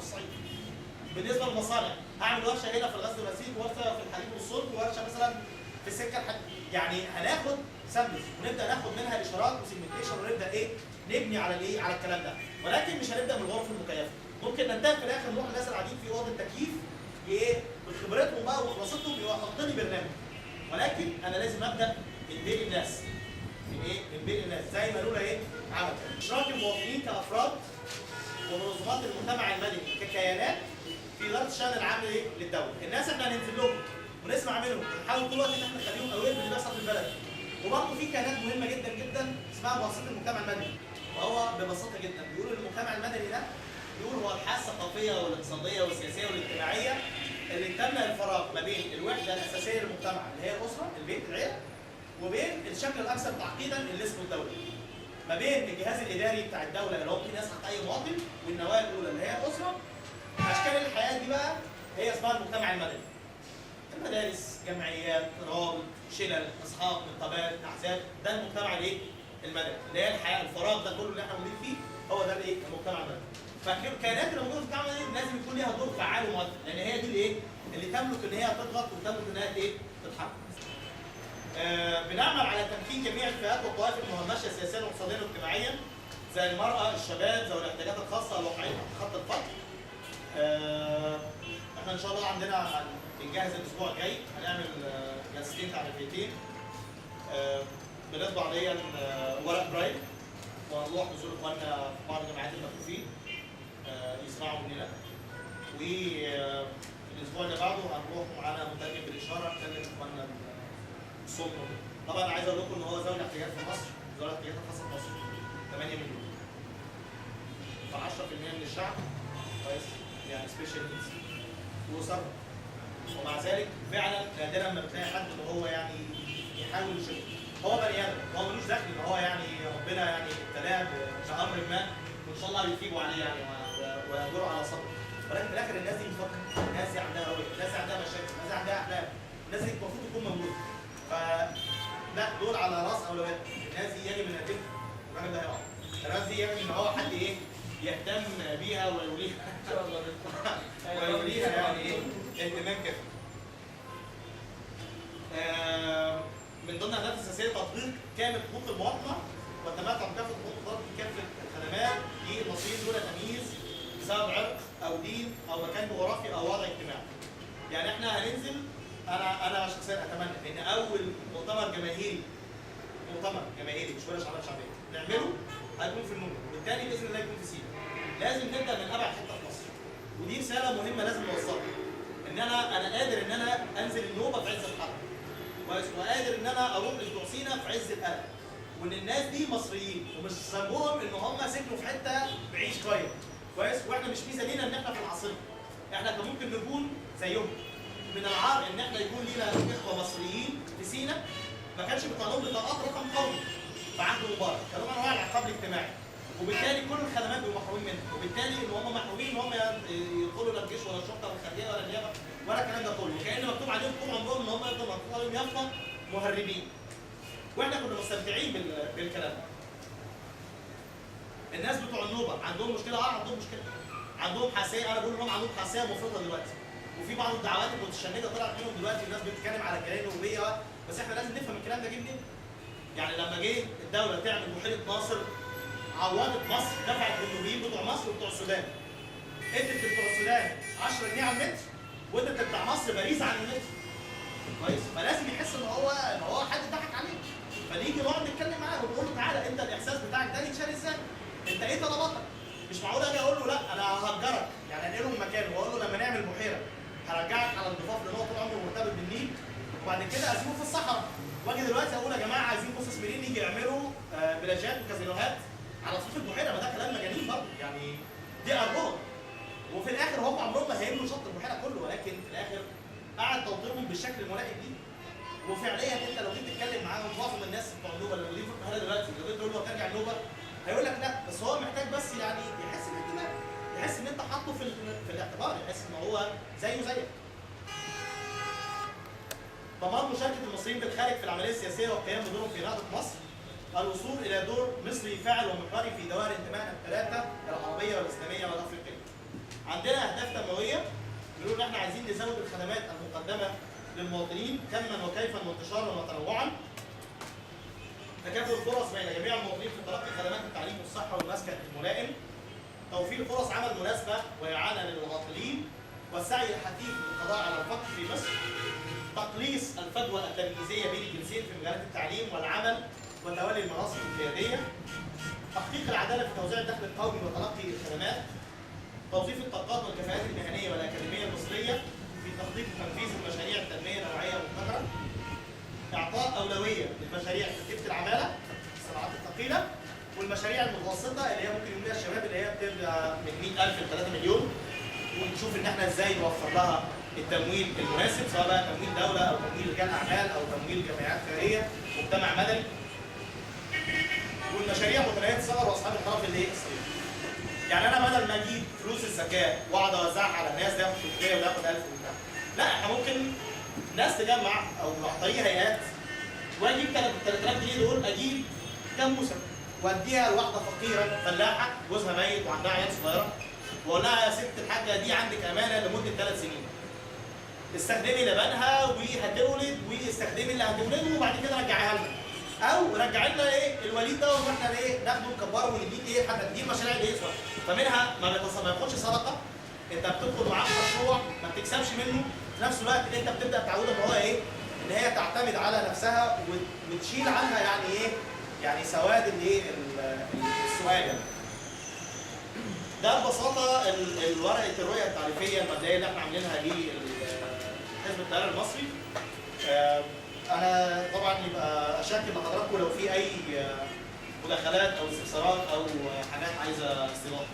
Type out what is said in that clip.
الصعيد. بالنسبه للمصانع هعمل ورشه هنا في الغزل والنسيج، ورشه في الحديد والصلب، ورشه مثلا في السكه الحديد. يعني هناخد سامبلز ونبدا ناخد منها اشارات وسيجمنتيشن ونبدا ايه نبني على الايه على الكلام ده، ولكن مش هنبدا من الغرف المكيفه. ممكن ننتهي في الاخر نروح الناس اللي قاعدين في اوضه التكييف ايه بخبرتهم بقى وخلاصتهم يحطني برنامج، ولكن انا لازم ابدا من بين الناس. من ايه؟ من بين الناس زي ما لولا ايه عمل اشراك المواطنين كافراد ومنظمات المجتمع المدني ككيانات في اداره الشان العام ايه للدوله. الناس احنا هننزل لهم ونسمع منهم ونحاول طول الوقت ان احنا نخليهم اوير باللي بيحصل في البلد. وبرضه في كيانات مهمه جدا جدا اسمها مؤسسه المجتمع المدني، وهو ببساطه جدا بيقول المجتمع المدني ده بيقول هو الحياه الثقافيه والاقتصاديه والسياسيه والاجتماعيه اللي تمنع الفراغ ما بين الوحده الاساسيه للمجتمع اللي هي الاسره، البيت، العيله، وبين الشكل الاكثر تعقيدا اللي اسمه الدوله. ما بين الجهاز الاداري بتاع الدوله اللي هو ممكن يسحق اي مواطن، والنواه الاولى اللي هي الاسره. اشكال الحياه دي بقى هي اسمها المجتمع المدني. المدارس، جمعيات، روابط، شلل، اصحاب، نقابات، احزاب، ده المجتمع الايه؟ المدني، اللي هي الحياه الفراغ ده كله اللي احنا موجودين فيه هو ده الايه؟ المجتمع المدني. فالكيانات اللي موجوده في المجتمع المدني لازم يكون ليها دور فعال ومؤثر، لان هي دي الايه؟ اللي تملك ان هي تضغط وتملك ان هي ايه؟ تتحرك. بنعمل على تمكين جميع الفئات والطوائف المهمشه سياسيا واقتصاديا واجتماعيا زي المراه، الشباب، ذوي الاحتياجات الخاصه الواقعين تحت خط الفقر. احنا ان شاء الله عندنا بنجهز الاسبوع الجاي هنعمل جلستين تعريفيتين بنطبع عليا ورق برايل، وهنروح نزور اخواننا في بعض جامعات المكفوفين يسمعوا مننا. والاسبوع اللي بعده هنروح معانا مترجم بالاشاره نكلم اخواننا الصوت. طبعا عايز اقول لكم ان هو ذوي الاحتياجات في مصر، ذوي الاحتياجات الخاصه في مصر 8 مليون. ف 10% من الشعب كويس يعني سبيشال نيدز واسر. ومع ذلك فعلا نادرا ما بتلاقي حد ان هو يعني يحاول يشد. هو بني ادم، هو ملوش دخل ان هو يعني ربنا يعني ابتلاه بامر ما وان شاء الله بيثيبوا عليه يعني ويدور على صبر. ولكن في الاخر الناس دي بتفكر، الناس دي عندها رؤيه، الناس دي عندها مشاكل، الناس دي عندها احلام، الناس دي المفروض تكون موجوده. لا دول على راس اولويات، الناس دي يجب ان نقدمها. الراجل ده هيقع. الناس دي يجب ان هو حد ايه يهتم بيها ويوليها ان شاء الله ويوليها يعني ايه اهتمام كده. من ضمن الاهداف الاساسيه تطبيق كامل حقوق المواطنه والتمتع بكافه حقوق كافه الخدمات للمصريين دون تمييز بسبب عرق او دين او مكان جغرافي او وضع اجتماعي. يعني احنا هننزل، انا شخصيا اتمنى ان اول مؤتمر جماهيري مش ورش عمل شعبيه نعمله هيكون في النوبه، وبالتالي باذن الله يكون في سينا. لازم نبدا من ابعد حته في مصر، ودي رساله مهمه لازم نوصلها. ان انا قادر ان انا انزل النوبه في عز الحر كويس، وقادر ان انا اروح لبتوع سينا في عز القلق، وان الناس دي مصريين ومش ذنبهم ان هم سكنوا في حته بعيد شويه كويس، واحنا مش ميزه لينا ان احنا في العاصمه. احنا كان ممكن نكون زيهم. من العار ان احنا يكون لينا اخوه مصريين في سينا ما كانش بيطلعوا لهم بطاقات رقم قومي في عهد مبارك، كانوا من انواع العقاب الاجتماعي، وبالتالي كل الخدمات بيبقوا محرومين منها، وبالتالي ان هم محرومين ان هم يدخلوا لا الجيش ولا الشرطه ولا الخارجيه ولا النيابه ولا الكلام ده كله، وكان مكتوب عليهم طول عمرهم ان هم يفضلوا مكتوب عليهم يافطه مهربين. واحنا كنا مستمتعين بالكلام ده. الناس بتوع النوبه عندهم مشكله، عندهم مشكله، عندهم حساسيه، انا بقول لهم عندهم حساسيه مفرطه دلوقتي، وفي بعض الدعوات المتشنجه طلعت منهم دلوقتي، الناس بتتكلم على الجناين النوبيه، بس احنا لازم نفهم الكلام ده جه منين. يعني لما جه الدوله تعمل بحيره ناصر عوضت مصر، دفعت للنوبيين بتوع مصر وبتوع السودان. ادت لبتوع السودان 10 جنيه على المتر، وادت لبتاع مصر باريزه عن المتر. كويس؟ فلازم يحس ان هو حد ضحك عليه. فنيجي نقعد نتكلم معاه ونقول له تعالى انت الاحساس بتاعك ده يتشال ازاي؟ انت ايه طلباتك؟ مش معقول اجي اقول له لا انا ههجرك، يعني انقله من مكانه واقول له لما نعمل بحيره هرجعك على الضفاف لان هو طول عمره مرتبط بالنيل، وبعد كده اسيبه في الصحراء، واجي دلوقتي اقول يا جماعه عايزين مستثمرين يجي يعملوا بلاجات وكازينوهات على ضفاف البحيره، ما ده كلام مجانين برضه، يعني دي ارضهم. وفي الاخر هم عمرهم ما هيبنوا شط البحيره كله، ولكن في الاخر قعد توطينهم بالشكل الملائم ليه. وفعليا انت لو جيت تتكلم معاهم معظم الناس بتوع النوبه اللي موجودين في القاهره دلوقتي لو جيت تقول له هترجع النوبه هيقول لك لا، بس هو محتاج بس يعني يحس بالانتماء، يحس ان انت حاطه في الاعتبار، يحس ان هو زيه زيك. ضمان مشاركه المصريين بالخارج في العمليه السياسيه والقيام بدورهم في نهضه مصر. الوصول الى دور مصري فاعل ومحوري في دوائر انتمائنا الثلاثه العربيه والاسلاميه والافريقيه. عندنا احنا عايزين نزود الخدمات المقدمه للمواطنين كما وكيفا وانتشارا وتنوعا. تكافؤ الفرص بين جميع المواطنين في تلقي خدمات التعليم والصحه والمسكن الملائم. توفير فرص عمل مناسبه وإعانة للعاطلين، والسعي الحثيث للقضاء على الفقر في مصر. تقليص الفجوه التمييزيه بين الجنسين في مجالات التعليم والعمل وتولي المناصب القياديه. تحقيق العداله في توزيع الدخل القومي وتلقي الخدمات. توظيف الطاقات والكفاءات المهنيه والاكاديميه المصريه في تخطيط وتنفيذ المشاريع التنميه النوعيه المبتكره. اعطاء اولويه للمشاريع في خفه العماله، الصناعات الثقيله، والمشاريع المتوسطه اللي هي ممكن يعملها الشباب اللي هي بتبدا من 100,000 ل 3 مليون، ونشوف ان احنا ازاي نوفر لها التمويل المناسب، سواء بقى تمويل دوله او تمويل رجال اعمال او تمويل جمعيات خيريه، مجتمع مدني. والمشاريع متناهيه الصغر واصحاب الطرف اللي الصغير. يعني انا بدل ما اجيب فلوس الزكاه واقعد اوزعها على الناس، ده ياخد 300 وده ياخد 1000 وبتاع، لا احنا ممكن ناس تجمع او عن طريق هيئات، واجيب 3000 جنيه دول اجيب كام موسم واديها لواحده فقيره فلاحه جوزها ميت وعندها عيال صغيره، واقول لها يا ست الحاجه دي عندك امانه لمده 3 سنين. استخدمي لبنها وهتولد، واستخدمي اللي هتولده وبعد كده رجعيها لنا. او رجعي لنا ايه الوليد ده واحنا ايه ناخده نكبره ونديك ايه حتى دي المشاريع اللي يسوى. فمنها ما ياخدش صدقه، انت بتدخل معاه مشروع ما بتكسبش منه، في نفس الوقت انت بتبدا تعوده ان هو ايه؟ ان هي تعتمد على نفسها وتشيل عنها يعني ايه؟ يعني سواد الايه؟ السؤال يعني. ده ببساطه ورقه الرؤيه التعريفيه المبدئيه اللي احنا عاملينها لحزب التيار المصري. انا طبعا يبقى اشكر لحضراتكم لو في اي مداخلات او استفسارات او حاجات عايزه استضافه.